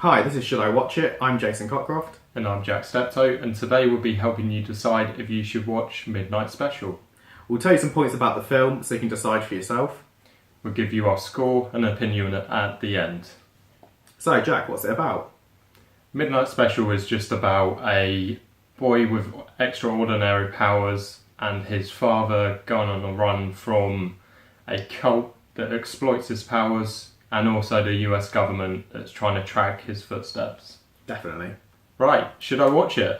Hi, this is Should I Watch It? I'm Jason Cockroft. And I'm Jack Steptoe, and today we'll be helping you decide if you should watch Midnight Special. We'll tell you some points about the film so you can decide for yourself. We'll give you our score and opinion at the end. So, Jack, what's it about? Midnight Special is just about a boy with extraordinary powers and his father going on a run from a cult that exploits his powers, and also the US government that's trying to track his footsteps. Definitely. Right, should I watch it?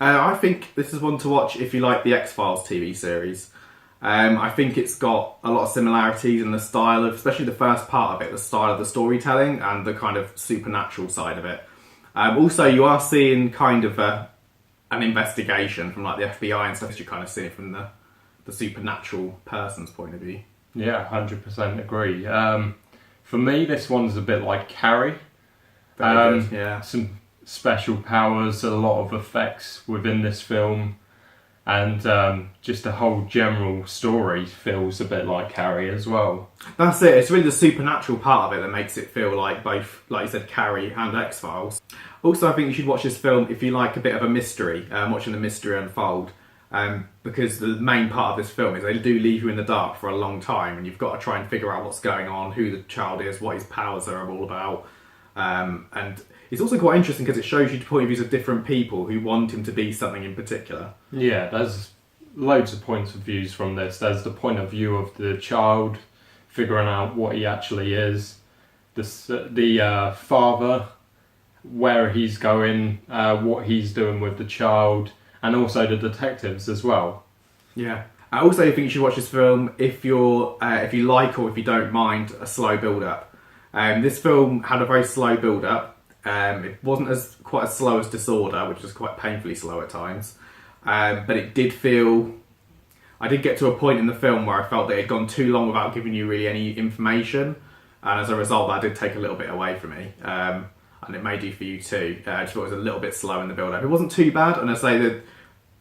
I think this is one to watch if you like the X-Files TV series. I think it's got a lot of similarities in the style of, especially the first part of it, the style of the storytelling and the kind of supernatural side of it. Also, you are seeing kind of an investigation from like the FBI and stuff. You kind of see it from the supernatural person's point of view. Yeah, 100% agree. For me, this one's a bit like Carrie. Very good, yeah. Some special powers, a lot of effects within this film, and just the whole general story feels a bit like Carrie as well. That's it. It's really the supernatural part of it that makes it feel like both, like you said, Carrie and X-Files. Also, I think you should watch this film if you like a bit of a mystery, watching the mystery unfold. Because the main part of this film is they do leave you in the dark for a long time, and you've got to try and figure out what's going on, who the child is, what his powers are all about. And it's also quite interesting because it shows you the point of views of different people who want him to be something in particular. Yeah, there's loads of points of views from this. There's the point of view of the child figuring out what he actually is, the father, where he's going, what he's doing with the child, and also the detectives as well. Yeah. I also think you should watch this film if you like or if you don't mind a slow build-up. This film had a very slow build-up. It wasn't quite as slow as Disorder, which was quite painfully slow at times. But it did feel... I did get to a point in the film where I felt that it had gone too long without giving you really any information. And as a result, that did take a little bit away from me. And it may do for you too. I just thought it was a little bit slow in the build-up. It wasn't too bad, and I say that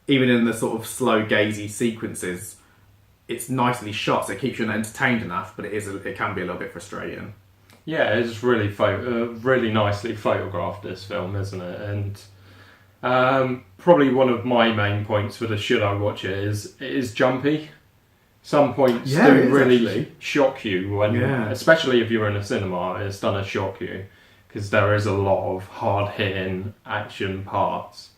even in the sort of slow, gazy sequences, it's nicely shot, so it keeps you entertained enough, but it can be a little bit frustrating. Yeah, it's really really nicely photographed, this film, isn't it? And probably one of my main points for the should I watch it is jumpy. Some points do really actually shock you, when, especially if you're in a cinema, it's done to shock you, because there is a lot of hard-hitting action parts.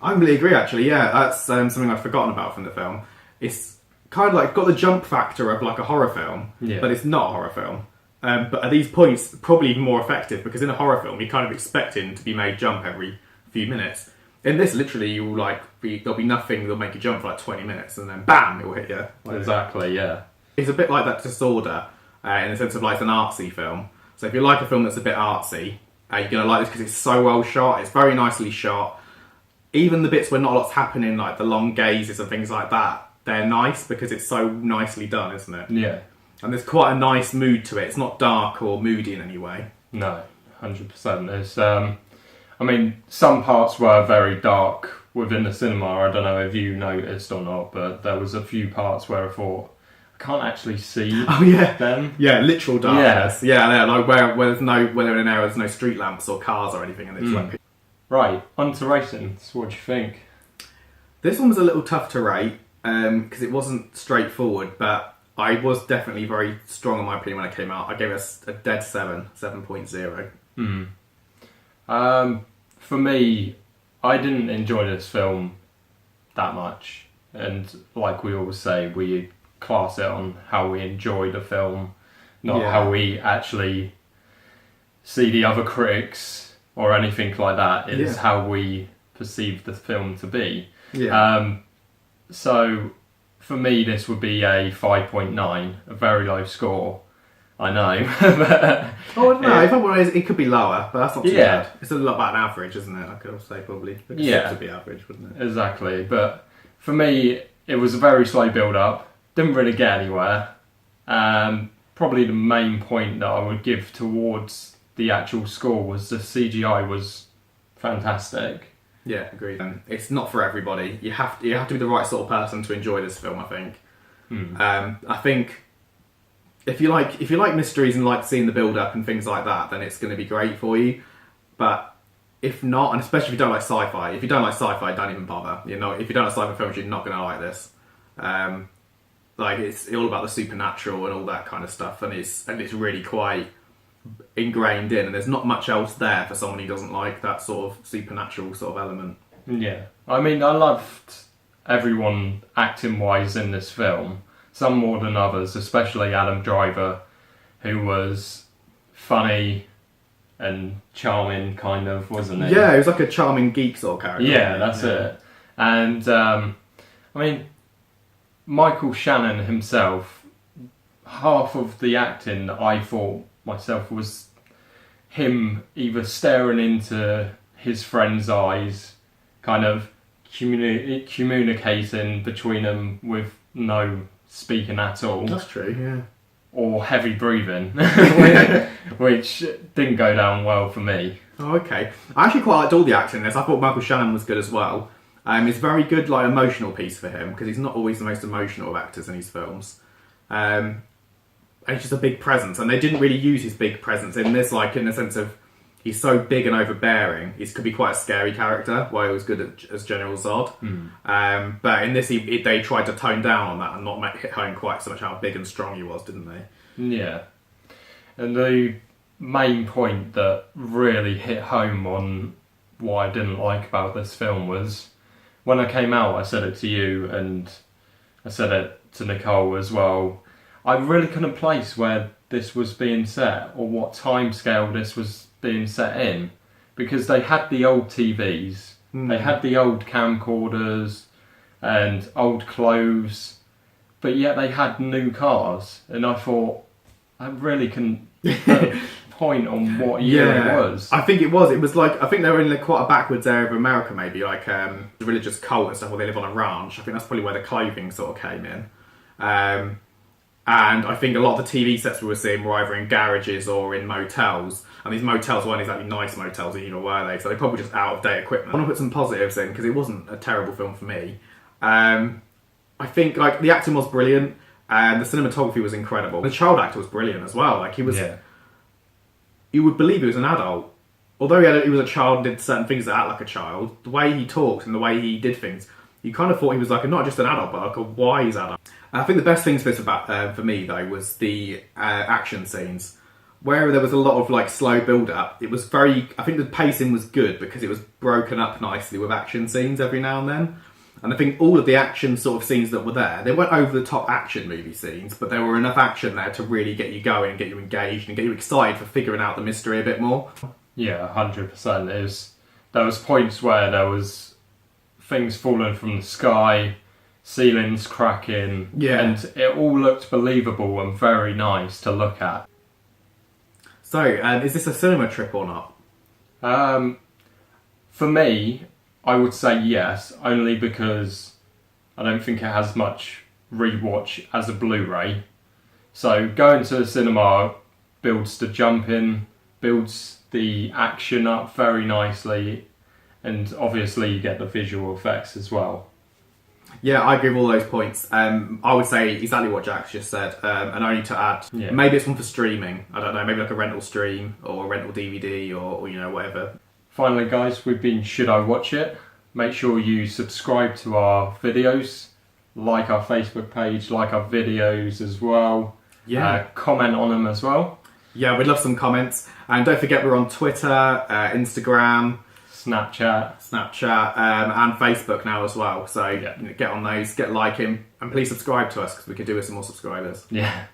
I completely agree, actually, yeah. That's something I'd forgotten about from the film. It's kind of like got the jump factor of like a horror film, but it's not a horror film. But at these points, probably even more effective, because in a horror film, you're kind of expecting to be made jump every few minutes. In this, literally, there'll be nothing that'll make you jump for like 20 minutes, and then bam, it will hit you. Exactly, yeah. It's a bit like that Disorder, in the sense of like it's an artsy film. So if you like a film that's a bit artsy, you're going to like this because it's so well shot, it's very nicely shot. Even the bits where not a lot's happening, like the long gazes and things like that, they're nice because it's so nicely done, isn't it? Yeah. And there's quite a nice mood to it. It's not dark or moody in any way. No, 100%. There's, I mean, some parts were very dark within the cinema. I don't know if you noticed or not, but there was a few parts where I thought, I can't actually see them. Yeah, literal darkness. Yeah, like where there's in an area there's no street lamps or cars or anything, and it's like... Right, on to ratings. What do you think? This one was a little tough to rate because it wasn't straightforward, but I was definitely very strong in my opinion when it came out. I gave it a dead 7.0. For me, I didn't enjoy this film that much, and like we always say, we class it on how we enjoy the film, not how we actually see the other critics or anything like that. Is how we perceive the film to be. So for me, this would be a 5.9, a very low score. I know. But, I don't know. It could be lower, but that's not too bad. It's a lot about an average, isn't it? I could say probably. It would be average, wouldn't it? Exactly. But for me, it was a very slow build-up. Didn't really get anywhere. Probably the main point that I would give towards the actual score was the CGI was fantastic. Yeah, agreed. It's not for everybody. You have to be the right sort of person to enjoy this film, I think. I think if you like mysteries and like seeing the build up and things like that, then it's going to be great for you. But if not, and especially if you don't like sci-fi, don't even bother. You know, if you don't like sci-fi films, you're not going to like this. Like it's all about the supernatural and all that kind of stuff, and it's really quite ingrained in, and there's not much else there for someone who doesn't like that sort of supernatural sort of element. Yeah, I mean, I loved everyone acting wise in this film, some more than others, especially Adam Driver, who was funny and charming, kind of, wasn't he? Yeah, he was like a charming geek sort of character. Yeah, that's it. And I mean, Michael Shannon himself, half of the acting I thought myself was him either staring into his friend's eyes, kind of communicating between them with no speaking at all. That's true, yeah. Or heavy breathing, which didn't go down well for me. Oh, okay. I actually quite liked all the acting in this. I thought Michael Shannon was good as well. It's a very good, like, emotional piece for him, because he's not always the most emotional of actors in his films. And he's just a big presence, and they didn't really use his big presence in this, like, in the sense of he's so big and overbearing. He could be quite a scary character, while he was good as General Zod. But in this, they tried to tone down on that and not hit home quite so much how big and strong he was, didn't they? Yeah. And the main point that really hit home on what I didn't like about this film was, when I came out, I said it to you and I said it to Nicole as well, I really couldn't place where this was being set or what time scale this was being set in, because they had the old TVs, they had the old camcorders and old clothes, but yet they had new cars, and I thought I really couldn't put a point on what year it was. I think it was like, I think they were in quite a backwards area of America, maybe like the religious cult and stuff, where they live on a ranch. I think that's probably where the clothing sort of came in. And I think a lot of the TV sets we were seeing were either in garages or in motels. And these motels weren't exactly nice motels either, were they? So they're probably just out-of-date equipment. I want to put some positives in, because it wasn't a terrible film for me. I think like the acting was brilliant, and the cinematography was incredible. The child actor was brilliant as well. Like he was, you would believe he was an adult. Although he was a child and did certain things that act like a child, the way he talked and the way he did things, you kind of thought he was like not just an adult, but like a wise adult. I think the best things for me though was the action scenes, where there was a lot of like slow build up. It was very, I think the pacing was good because it was broken up nicely with action scenes every now and then. And I think all of the action sort of scenes that were there, they weren't over the top action movie scenes, but there were enough action there to really get you going and get you engaged and get you excited for figuring out the mystery a bit more. Yeah, 100%. There was points where there was things falling from the sky, ceilings cracking, and it all looked believable and very nice to look at. So, is this a cinema trip or not? For me, I would say yes, only because I don't think it has much rewatch as a Blu-ray. So going to the cinema builds the jump in, builds the action up very nicely, and obviously you get the visual effects as well. Yeah, I agree with all those points. I would say exactly what Jack's just said, and only to add, maybe it's one for streaming. I don't know, maybe like a rental stream or a rental DVD or whatever. Finally, guys, we've been Should I Watch It? Make sure you subscribe to our videos, like our Facebook page, like our videos as well. Yeah. Comment on them as well. Yeah, we'd love some comments. And don't forget, we're on Twitter, Instagram, Snapchat, and Facebook now as well. So get on those, get liking, and please subscribe to us because we could do with some more subscribers. Yeah.